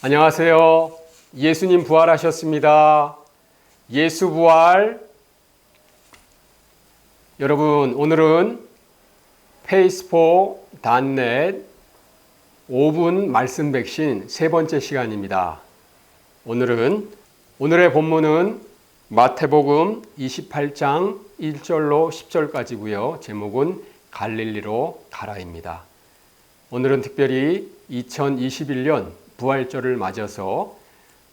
안녕하세요. 예수님 부활하셨습니다. 예수 부활. 여러분, 오늘은 페이스포.net 5분 말씀 백신 세 번째 시간입니다. 오늘의 본문은 마태복음 28장 1절로 10절까지고요. 제목은 갈릴리로 가라입니다. 오늘은 특별히 2021년 부활절을 맞아서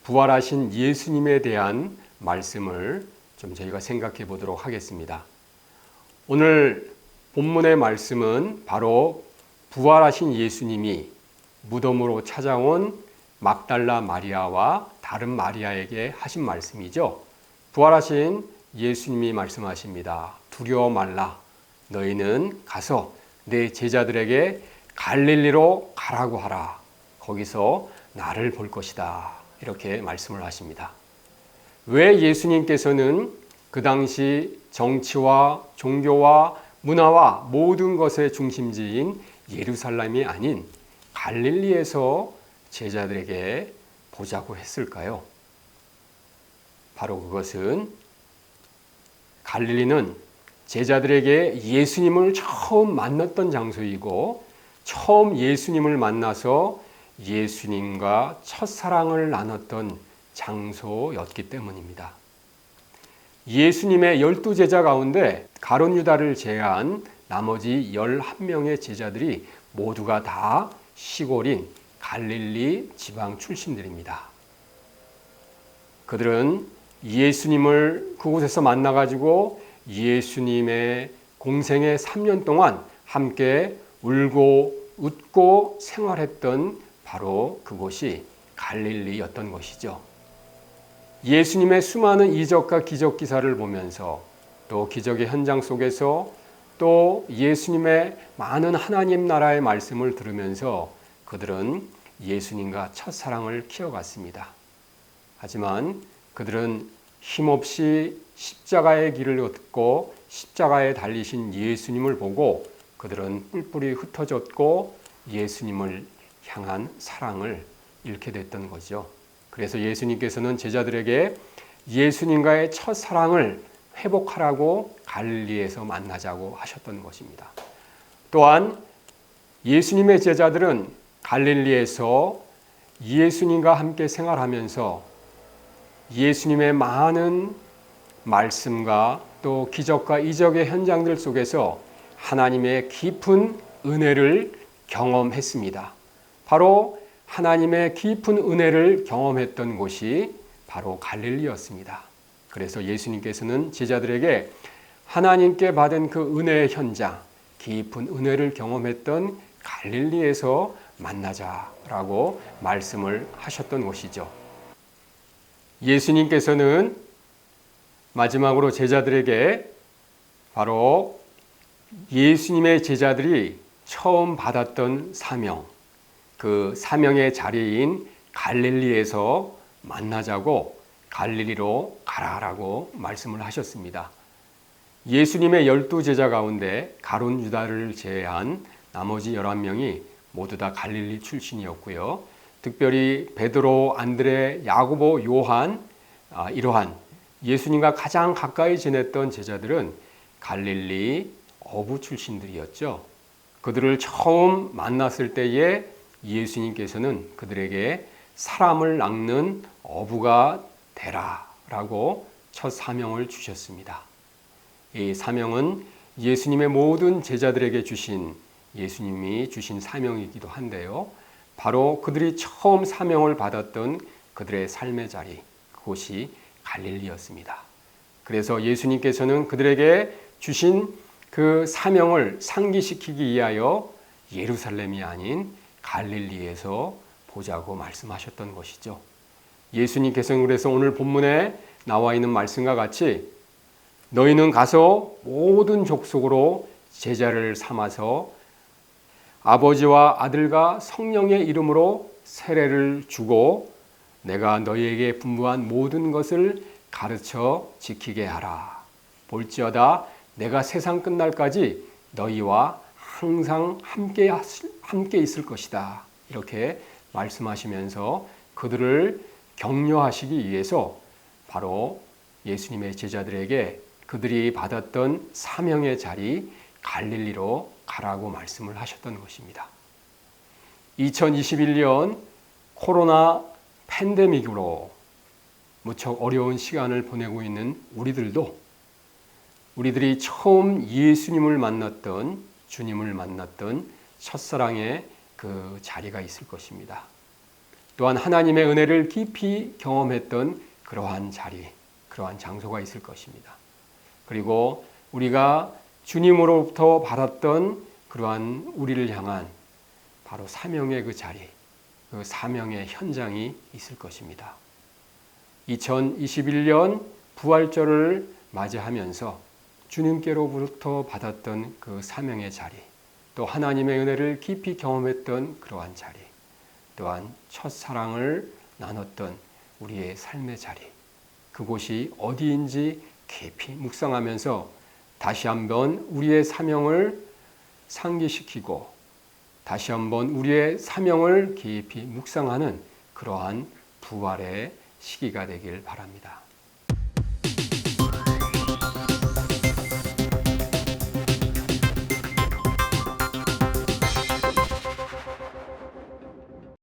부활하신 예수님에 대한 말씀을 좀 저희가 생각해 보도록 하겠습니다. 오늘 본문의 말씀은 바로 부활하신 예수님이 무덤으로 찾아온 막달라 마리아와 다른 마리아에게 하신 말씀이죠. 부활하신 예수님이 말씀하십니다. 두려워 말라. 너희는 가서 내 제자들에게 갈릴리로 가라고 하라. 거기서 나를 볼 것이다. 이렇게 말씀을 하십니다. 왜 예수님께서는 그 당시 정치와 종교와 문화와 모든 것의 중심지인 예루살렘이 아닌 갈릴리에서 제자들에게 보자고 했을까요? 바로 그것은 갈릴리는 제자들에게 예수님을 처음 만났던 장소이고 처음 예수님을 만나서 예수님과 첫사랑을 나눴던 장소였기 때문입니다. 예수님의 12제자 가운데 가룟 유다를 제외한 나머지 11명의 제자들이 모두가 다 시골인 갈릴리 지방 출신들입니다. 그들은 예수님을 그곳에서 만나가지고 예수님의 공생의 3년 동안 함께 울고 웃고 생활했던 바로 그곳이 갈릴리였던 것이죠. 예수님의 수많은 이적과 기적 기사를 보면서 또 기적의 현장 속에서 또 예수님의 많은 하나님 나라의 말씀을 들으면서 그들은 예수님과 첫사랑을 키워갔습니다. 하지만 그들은 힘없이 십자가의 길을 걷고 십자가에 달리신 예수님을 보고 그들은 뿔뿔이 흩어졌고 예수님을 향한 사랑을 잃게 됐던 거죠. 그래서 예수님께서는 제자들에게 예수님과의 첫사랑을 회복하라고 갈릴리에서 만나자고 하셨던 것입니다. 또한 예수님의 제자들은 갈릴리에서 예수님과 함께 생활하면서 예수님의 많은 말씀과 또 기적과 이적의 현장들 속에서 하나님의 깊은 은혜를 경험했습니다. 바로 하나님의 깊은 은혜를 경험했던 곳이 바로 갈릴리였습니다. 그래서 예수님께서는 제자들에게 하나님께 받은 그 은혜의 현장, 깊은 은혜를 경험했던 갈릴리에서 만나자라고 말씀을 하셨던 것이죠. 예수님께서는 마지막으로 제자들에게 바로 예수님의 제자들이 처음 받았던 사명, 그 사명의 자리인 갈릴리에서 만나자고 갈릴리로 가라라고 말씀을 하셨습니다. 예수님의 12제자 가운데 가룟 유다를 제외한 나머지 11명이 모두 다 갈릴리 출신이었고요. 특별히 베드로, 안드레, 야고보, 요한 이러한 예수님과 가장 가까이 지냈던 제자들은 갈릴리 어부 출신들이었죠. 그들을 처음 만났을 때에 예수님께서는 그들에게 사람을 낚는 어부가 되라라고 첫 사명을 주셨습니다. 이 사명은 예수님의 모든 제자들에게 주신 예수님이 주신 사명이기도 한데요. 바로 그들이 처음 사명을 받았던 그들의 삶의 자리, 그곳이 갈릴리였습니다. 그래서 예수님께서는 그들에게 주신 그 사명을 상기시키기 위하여 예루살렘이 아닌 갈릴리에서 보자고 말씀하셨던 것이죠. 예수님께서는 그래서 오늘 본문에 나와 있는 말씀과 같이 너희는 가서 모든 족속으로 제자를 삼아서 아버지와 아들과 성령의 이름으로 세례를 주고 내가 너희에게 분부한 모든 것을 가르쳐 지키게 하라. 볼지어다 내가 세상 끝날까지 너희와 항상 함께 있을 것이다. 이렇게 말씀하시면서 그들을 격려하시기 위해서 바로 예수님의 제자들에게 그들이 받았던 사명의 자리 갈릴리로 가라고 말씀을 하셨던 것입니다. 2021년 코로나 팬데믹으로 무척 어려운 시간을 보내고 있는 우리들이 처음 예수님을 만났던, 주님을 만났던 첫사랑의 그 자리가 있을 것입니다. 또한 하나님의 은혜를 깊이 경험했던 그러한 자리, 그러한 장소가 있을 것입니다. 그리고 우리가 주님으로부터 받았던 그러한 우리를 향한 바로 사명의 그 자리, 그 사명의 현장이 있을 것입니다. 2021년 부활절을 맞이하면서 주님께로부터 받았던 그 사명의 자리, 또 하나님의 은혜를 깊이 경험했던 그러한 자리, 또한 첫사랑을 나눴던 우리의 삶의 자리, 그곳이 어디인지 깊이 묵상하면서 다시 한번 우리의 사명을 상기시키고 다시 한번 우리의 사명을 깊이 묵상하는 그러한 부활의 시기가 되길 바랍니다.